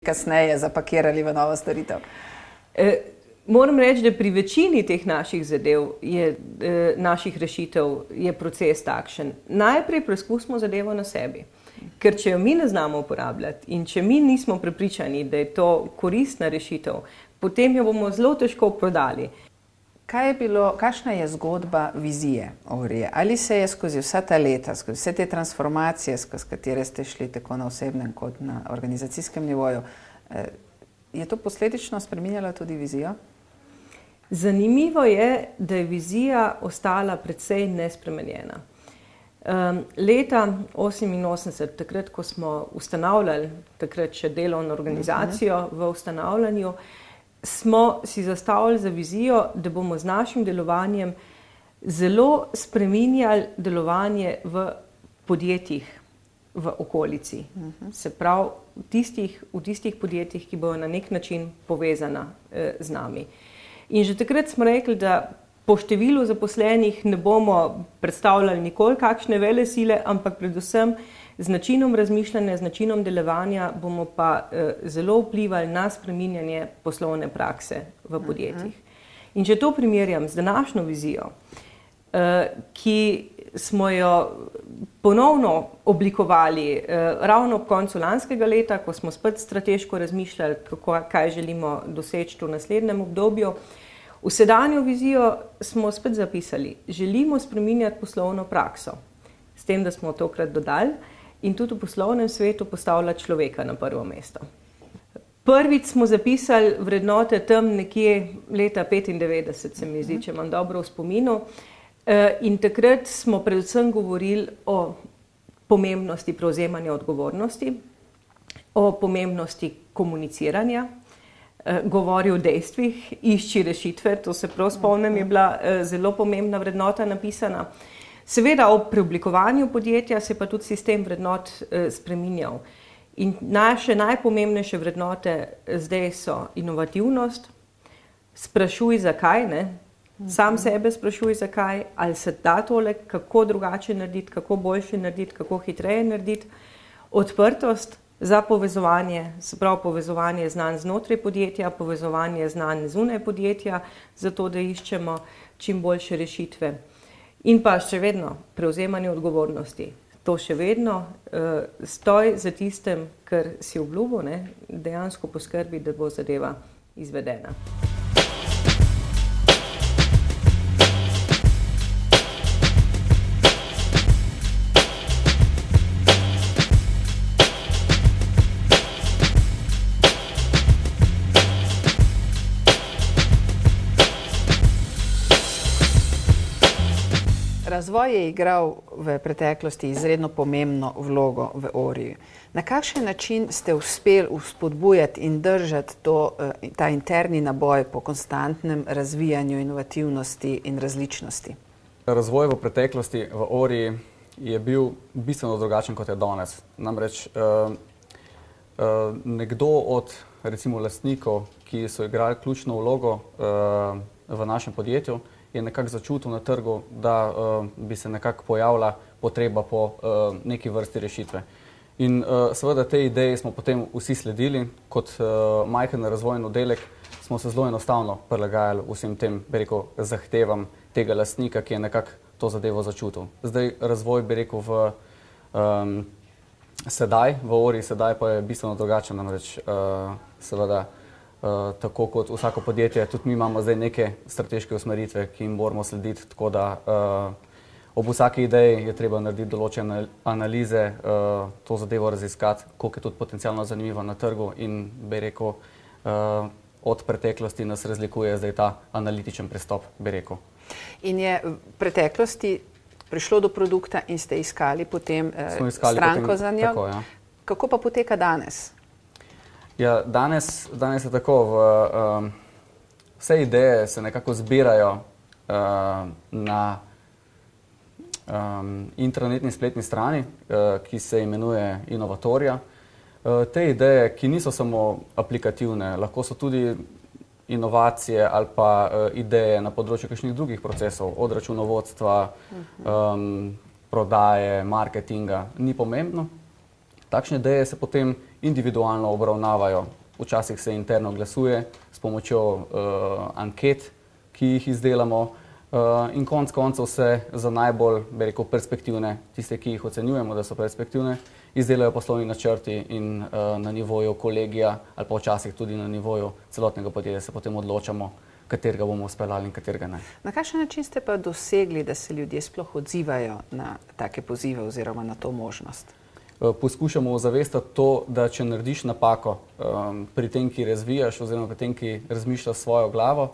kasneje zapakirali v novo storitev? Moram reči, da pri večini teh naših zadev, naših rešitev je proces takšen. Najprej preizkusimo zadevo na sebi. Ker če jo mi ne znamo uporabljati in če mi nismo prepričani, da je to koristna rešitev, potem jo bomo zelo težko prodali. Kakšna je zgodba vizije Orije? Ali se je skozi vsa ta leta, skozi vse te transformacije, skozi katere ste šli tako na osebnem kot na organizacijskem nivoju, je to posledično spreminjalo tudi vizijo? Zanimivo je, da je vizija ostala precej nespremenjena. Leta 1988, takrat, ko smo ustanavljali, takrat še delovno organizacijo v ustanavljanju, smo si zastavili za vizijo, da bomo z našim delovanjem zelo spreminjali delovanje v podjetjih v okolici. Se pravi, v tistih podjetjih, ki bodo na nek način povezana z nami. In že takrat smo rekli, da po številu zaposlenih ne bomo predstavljali nikoli kakšne velesile, ampak predvsem z načinom razmišljanja, z načinom delovanja bomo pa zelo vplivali na spreminjanje poslovne prakse v podjetjih. In če to primerjam z današnjo vizijo, ki smo jo ponovno oblikovali ravno ob koncu lanskega leta, ko smo spet strateško razmišljali, kaj želimo doseči v naslednjem obdobju, v sedanjo vizijo smo spet zapisali, želimo spreminjati poslovno prakso, s tem, da smo tokrat dodali in tudi v poslovnem svetu postavljati človeka na prvo mesto. Prvič smo zapisali vrednote tam nekje leta 1995, se mi zdi, če imam dobro v spominu, in takrat smo predvsem govorili o pomembnosti prevzemanja odgovornosti, o pomembnosti komuniciranja, govori o dejstvih, išči rešitve, to se prav spomnim, je bila zelo pomembna vrednota napisana. Seveda ob preoblikovanju podjetja se pa tudi sistem vrednot spreminjal. In naše najpomembnejše vrednote zdaj so inovativnost, sprašuj zakaj, ne? Sam sebe sprašuj zakaj, ali se da tole, kako drugače narediti, kako boljše narediti, kako hitreje narediti, odprtost za povezovanje, se pravi povezovanje znanj znotraj podjetja, povezovanje znanj zunaj podjetja, zato da iščemo čim boljše rešitve. In pa še vedno prevzemanje odgovornosti. To še vedno stoj za tistem, kar si obljubil, ne, dejansko poskrbi, da bo zadeva izvedena. Razvoj je igral v preteklosti izredno pomembno vlogo v Oriji. Na kakšen način ste uspeli vzpodbujati in držati ta interni naboj po konstantnem razvijanju inovativnosti in različnosti? Razvoj v preteklosti v Oriji je bil bistveno drugačen, kot je danes. Namreč nekdo od recimo lastnikov, ki so igrali ključno vlogo v našem podjetju, je nekako začutil na trgu, da bi se nekako pojavila potreba po neki vrsti rešitve. In seveda te ideje smo potem vsi sledili, kot majhen razvojni oddelek smo se zelo enostavno prilagajali vsem tem, bi rekel, zahtevam tega lastnika, ki je nekako to zadevo začutil. Zdaj razvoj, bi rekel, v Oriji sedaj pa je bistveno drugačen, namreč seveda tako kot vsako podjetje, tudi mi imamo zdaj neke strateške usmeritve, ki jim moramo slediti, tako da ob vsaki ideji je treba narediti določene analize, to zadevo raziskati, koliko je tudi potencialno zanimivo na trgu in bi rekel, od preteklosti nas razlikuje zdaj ta analitičen pristop, bi rekel. In je v preteklosti prišlo do produkta in ste iskali potem stranko za njo. Tako, ja. Kako pa poteka danes? Ja, danes je tako, vse ideje se nekako zbirajo na intranetni spletni strani, ki se imenuje Inovatorija. Te ideje, ki niso samo aplikativne, lahko so tudi inovacije ali pa ideje na področju kakšnih drugih procesov, od računovodstva, prodaje, marketinga, ni pomembno. Takšne ideje se potem individualno obravnavajo. Včasih se interno glasuje s pomočjo anket, ki jih izdelamo, in konec koncev se za najbolj, bi rekel, perspektivne, tiste, ki jih ocenjujemo, da so perspektivne, izdelajo poslovni načrti in na nivoju kolegija ali pa včasih tudi na nivoju celotnega podjetja se potem odločamo, katerega bomo speljali in katerega ne. Na kakšen način ste pa dosegli, da se ljudje sploh odzivajo na take pozive oziroma na to možnost? Poskušamo ozavestiti to, da če narediš napako pri tem, ki razvijaš oziroma pri tem, ki razmišljaš svojo glavo,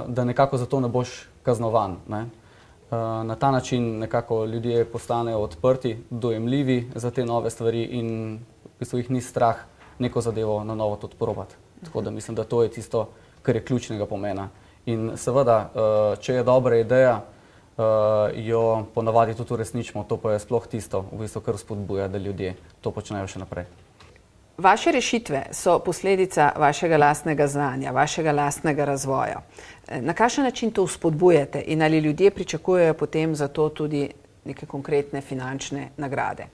da nekako za to ne boš kaznovan, ne? Na ta način nekako ljudje postanejo odprti, dojemljivi za te nove stvari in v bistvu jih ni strah neko zadevo na novo tudi probati. Tako da mislim, da to je tisto, kar je ključnega pomena. In seveda, če je dobra ideja, jo ponavadi tudi uresničimo, to pa je sploh tisto, v bistvu, kar spodbuja, da ljudje to počnejo še naprej. Vaše rešitve so posledica vašega lastnega znanja, vašega lastnega razvoja. Na kakšen način to vzpodbujate in ali ljudje pričakujejo potem za to tudi neke konkretne finančne nagrade?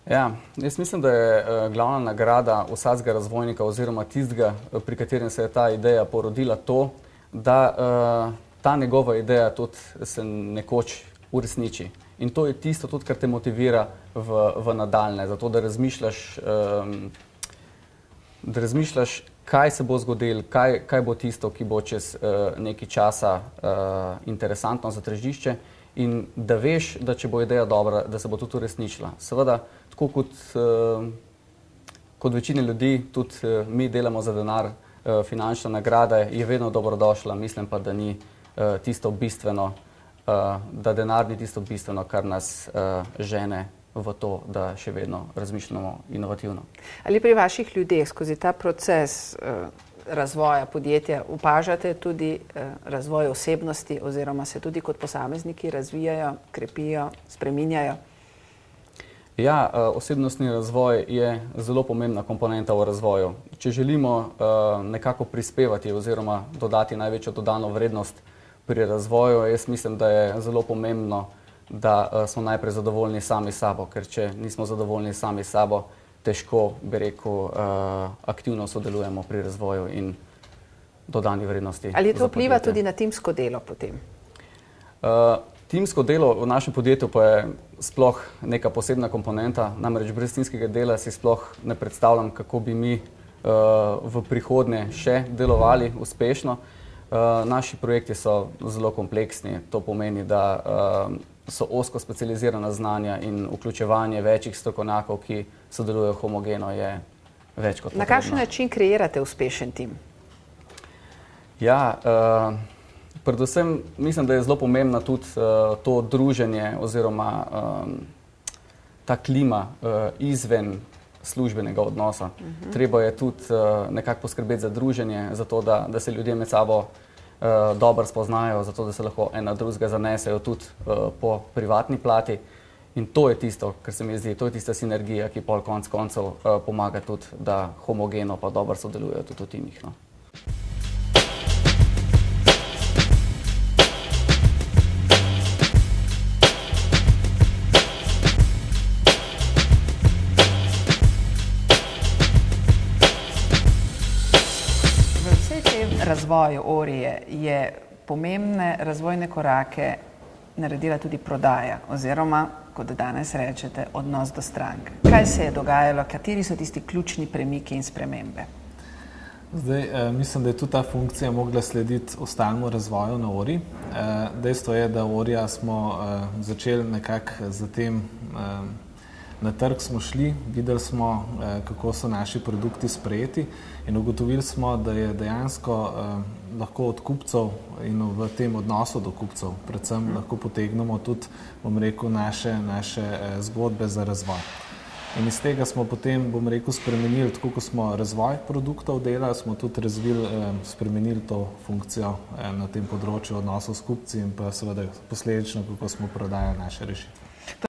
Ja, jaz mislim, da je glavna nagrada vsakega razvojnika oziroma tistega, pri katerem se je ta ideja porodila, to, da ta njegova ideja tudi se nekoč uresniči. In to je tisto tudi, kar te motivira v nadaljne, zato da razmišljaš, kaj se bo zgodilo, kaj bo tisto, ki bo čez nekaj časa interesantno za tržišče in da veš, da če bo ideja dobra, da se bo tudi uresničila. Seveda, tako kot večina ljudi, tudi mi delamo za denar, finančna nagrada je vedno dobrodošla, mislim pa, da ni tisto bistveno, da denar ni tisto bistveno, kar nas žene v to, da še vedno razmišljamo inovativno. Ali pri vaših ljudeh skozi ta proces razvoja podjetja opažate tudi razvoj osebnosti oziroma se tudi kot posamezniki razvijajo, krepijo, spreminjajo? Ja, osebnostni razvoj je zelo pomembna komponenta v razvoju. Če želimo nekako prispevati oziroma dodati največjo dodano vrednost pri razvoju, jaz mislim, da je zelo pomembno, da smo najprej zadovoljni sami sabo, ker če nismo zadovoljni sami sabo, težko, bi rekel, aktivno sodelujemo pri razvoju in dodani vrednosti. Ali to vpliva tudi na timsko delo potem? Timsko delo v našem podjetju pa je sploh neka posebna komponenta, namreč brez timskega dela si sploh ne predstavljam, kako bi mi v prihodnje še delovali uspešno. Naši projekti so zelo kompleksni, to pomeni, da so ozko specializirana znanja in vključevanje večjih strokovnjakov, ki sodelujejo homogeno, je več kot potrebno. Na kakšen način kreirate uspešen tim? Ja, predvsem mislim, da je zelo pomembno tudi to druženje oziroma ta klima izven službenega odnosa. Treba je tudi nekako poskrbeti za druženje, za to, da se ljudje med sabo dobro spoznajo, zato da se lahko ena drugega zanesejo tudi po privatni plati. In to je tisto, kar se mi zdi, to je tista sinergija, ki pol konec koncev pomaga tudi, da homogeno pa dobro sodelujejo tudi v timih. No. Razvoju Orije je pomembne razvojne korake naredila tudi prodaja oziroma, kot danes rečete, odnos do strank. Kaj se je dogajalo, kateri so tisti ključni premiki in spremembe? Zdaj, mislim, da je tudi ta funkcija mogla slediti ostalemu razvoju na Ori. Dejstvo je, da Orija smo začeli nekako za tem, na trg smo šli, videli smo, kako so naši produkti sprejeti in ugotovili smo, da je dejansko lahko od kupcev in v tem odnosu do kupcev predvsem lahko potegnemo tudi, bom rekel, naše zgodbe za razvoj. In iz tega smo potem, bom rekel, spremenili, tako kot smo razvoj produktov delali, smo tudi spremenili to funkcijo na tem področju odnosov s kupci in pa seveda posledično, kako smo prodajali naše rešitve.